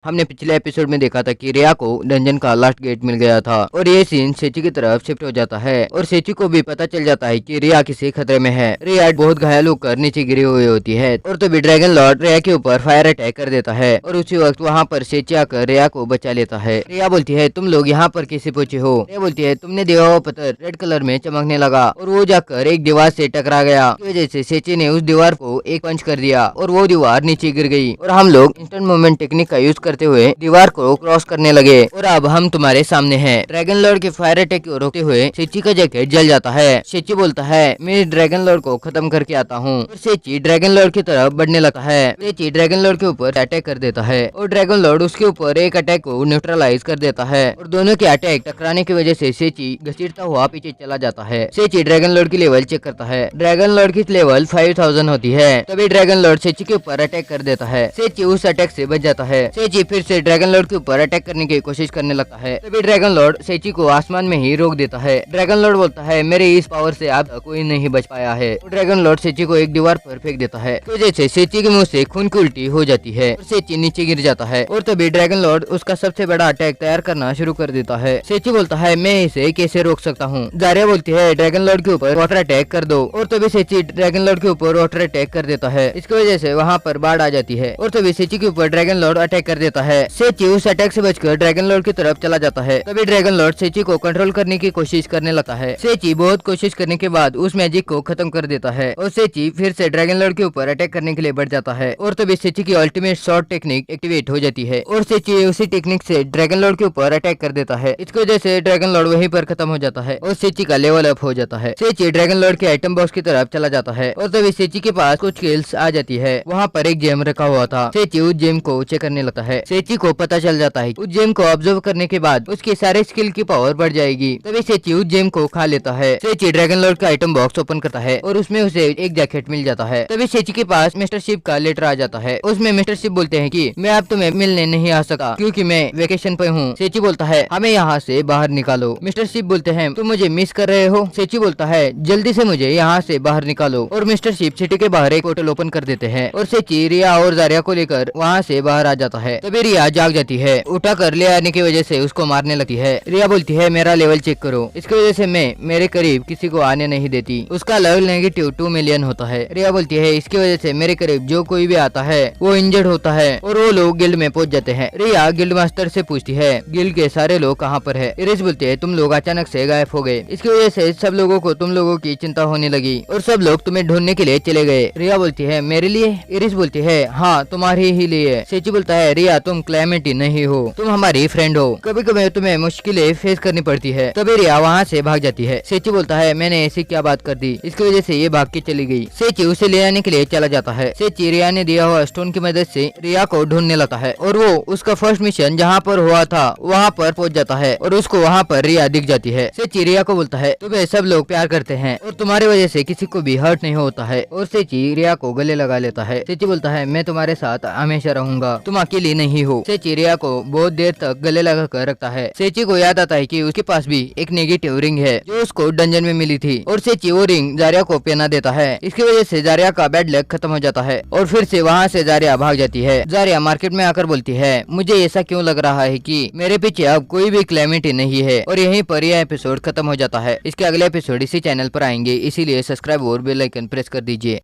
हमने पिछले एपिसोड में देखा था कि रिया को डंजन का लास्ट गेट मिल गया था और ये सीन सेची की तरफ शिफ्ट हो जाता है और सेची को भी पता चल जाता है कि रिया किसी खतरे में है। रिया बहुत घायल होकर नीचे गिरी हुई होती है और तभी ड्रैगन लॉर्ड रिया के ऊपर फायर अटैक कर देता है और उसी वक्त वहाँ पर सेची आकर रिया को बचा लेता है। रिया बोलती है तुम लोग यहाँ पर कैसे पहुंचे हो। रिया बोलती है तुमने देखा हुआ पत्थर रेड कलर में चमकने लगा और वो जाकर एक दीवार से टकरा गया। इस वजह से सेची ने उस दीवार को एक पंच कर दिया और वो दीवार नीचे गिर गई और हम लोग इंस्टेंट मूवमेंट टेक्निक का यूज करते हुए दीवार को क्रॉस करने लगे और अब हम तुम्हारे सामने हैं। ड्रैगन लॉर्ड के फायर अटैक को रोकते हुए सेची का जैकेट जल जाता है। सेची बोलता है मैं ड्रैगन लॉर्ड को खत्म करके आता हूँ और सेची ड्रैगन लॉर्ड की तरफ बढ़ने लगता है। सेची ड्रैगन लॉर्ड के ऊपर अटैक कर देता है और ड्रैगन लॉर्ड उसके ऊपर एक अटैक को न्यूट्रलाइज कर देता है और दोनों के अटैक टकराने की वजह से सेची घसीटता हुआ पीछे चला जाता है। सेची ड्रैगन लॉर्ड की लेवल चेक करता है। ड्रैगन लॉर्ड की लेवल 5000 होती है। तभी ड्रैगन लॉर्ड सेची के ऊपर अटैक कर देता है। सेची उस अटैक से बच जाता है। सेची फिर से ड्रैगन लॉर्ड के ऊपर अटैक करने की कोशिश करने लगता है। तभी ड्रैगन लॉर्ड सेची को आसमान में ही रोक देता है। ड्रैगन लॉर्ड बोलता है मेरे इस पावर से अब तक कोई नहीं बच पाया है। तो ड्रैगन लॉर्ड सेची को एक दीवार पर फेंक देता है तो जैसे सेची के मुंह से खून की उल्टी हो जाती है और सेची नीचे गिर जाता है और तभी ड्रैगन लॉर्ड उसका सबसे बड़ा अटैक तैयार करना शुरू कर देता है। सेची बोलता है मैं इसे कैसे रोक सकता हूँ। जारिया बोलती है ड्रैगन लॉर्ड के ऊपर वाटर अटैक कर दो और तभी सेची ड्रैगन लॉर्ड के ऊपर वाटर अटैक कर देता है। इसकी वजह से वहाँ पर बाढ़ आ जाती है और तभी सेची के ऊपर ड्रैगन लॉर्ड अटैक कर देता है। सेची उस अटैक से बचकर ड्रैगन लॉर्ड की तरफ चला जाता है। तभी ड्रैगन लॉर्ड सेची को कंट्रोल करने की कोशिश करने लगता है। सेची बहुत कोशिश करने के बाद उस मैजिक को खत्म कर देता है और सेची फिर से ड्रैगन लॉर्ड के ऊपर अटैक करने के लिए बढ़ जाता है और तभी सेची की अल्टीमेट शॉर्ट टेक्निक एक्टिवेट हो जाती है और सेची उसी टेक्निक से ड्रैगन लॉर्ड के ऊपर अटैक कर देता है। इसकी वजह से ड्रैगन लॉर्ड वहीं पर खत्म हो जाता है और सेची का लेवल अप हो जाता है। सेची ड्रैगन लॉर्ड के आइटम बॉक्स की तरफ चला जाता है और तभी सेची के पास कुछ स्किल्स आ जाती है। वहाँ पर एक जेम रखा हुआ था। सेची उस जेम को चेक करने लगता है। सेची को पता चल जाता है उस जेम को ऑब्जर्व करने के बाद उसके सारे स्किल की पावर बढ़ जाएगी। तभी सेची उस जेम को खा लेता है। सेची ड्रैगन लॉर्ड का आइटम बॉक्स ओपन करता है और उसमें उसे एक जैकेट मिल जाता है। तभी सेची के पास मिस्टर शिप का लेटर आ जाता है। उसमें मिस्टर शिप बोलते हैं कि मैं अब तुम्हें मिलने नहीं आ सका क्योंकि मैं वेकेशन पे हूँ। सेची बोलता है हमें यहाँ से बाहर निकालो। मिस्टर शिप बोलते हैं तुम मुझे मिस कर रहे हो। सेची बोलता है जल्दी से मुझे यहाँ से बाहर निकालो और मिस्टर शिप सिटी के बाहर एक पोर्टल ओपन कर देते हैं और सेची रिया और जारिया को लेकर वहाँ से बाहर आ जाता है। तभी रिया जाग जाती है। उठा कर ले आने की वजह से उसको मारने लगती है। रिया बोलती है मेरा लेवल चेक करो। इसकी वजह से मैं मेरे करीब किसी को आने नहीं देती। उसका लेवल नेगेटिव 2 मिलियन होता है। रिया बोलती है इसकी वजह से मेरे करीब जो कोई भी आता है वो इंजर्ड होता है और वो लोग गिल्ड में पहुंच जाते हैं। रिया गिल्ड मास्टर से पूछती है गिल्ड के सारे लोग कहाँ पर है। इरिस बोलती है तुम लोग अचानक से गायब हो गए। इसकी वजह से सब लोगों को तुम लोगों की चिंता होने लगी और सब लोग तुम्हें ढूंढने के लिए चले गए। रिया बोलती है मेरे लिए। इरिस बोलती है हाँ तुम्हारे ही लिए। सेची बोलता है रिया तुम क्लेमेंटी नहीं हो, तुम हमारी फ्रेंड हो। कभी कभी तुम्हें मुश्किलें फेस करनी पड़ती है। तभी रिया वहाँ से भाग जाती है। सेची बोलता है मैंने ऐसी क्या बात कर दी। इसकी वजह से ये भाग के चली गई। सेची उसे ले आने के लिए चला जाता है। सेची रिया ने दिया हुआ स्टोन की मदद से रिया को ढूंढने लगता है और वो उसका फर्स्ट मिशन जहाँ पर हुआ था वहाँ पर पहुँच जाता है और उसको वहाँ पर रिया दिख जाती है। सेची रिया को बोलता है तुम्हें सब लोग प्यार करते हैं और तुम्हारी वजह से किसी को भी हर्ट नहीं होता है और सेची रिया को गले लगा लेता है। सेची बोलता है मैं तुम्हारे साथ हमेशा रहूंगा, तुम अकेली नहीं हो। सेची रिया को बहुत देर तक गले लगा कर रखता है। सेची को याद आता है कि उसके पास भी एक नेगेटिव रिंग है जो उसको डंजन में मिली थी और सेची वो रिंग जारिया को पहना देता है। इसकी वजह से जारिया का बैड लक खत्म हो जाता है और फिर से वहाँ से जारिया भाग जाती है। जारिया मार्केट में आकर बोलती है मुझे ऐसा क्यों लग रहा है कि मेरे पीछे अब कोई भी क्लेमेंटी नहीं है और यहीं पर यह एपिसोड खत्म हो जाता है। इसके अगले एपिसोड इसी चैनल पर आएंगे, इसीलिए सब्सक्राइब और बेल आइकन प्रेस कर दीजिए।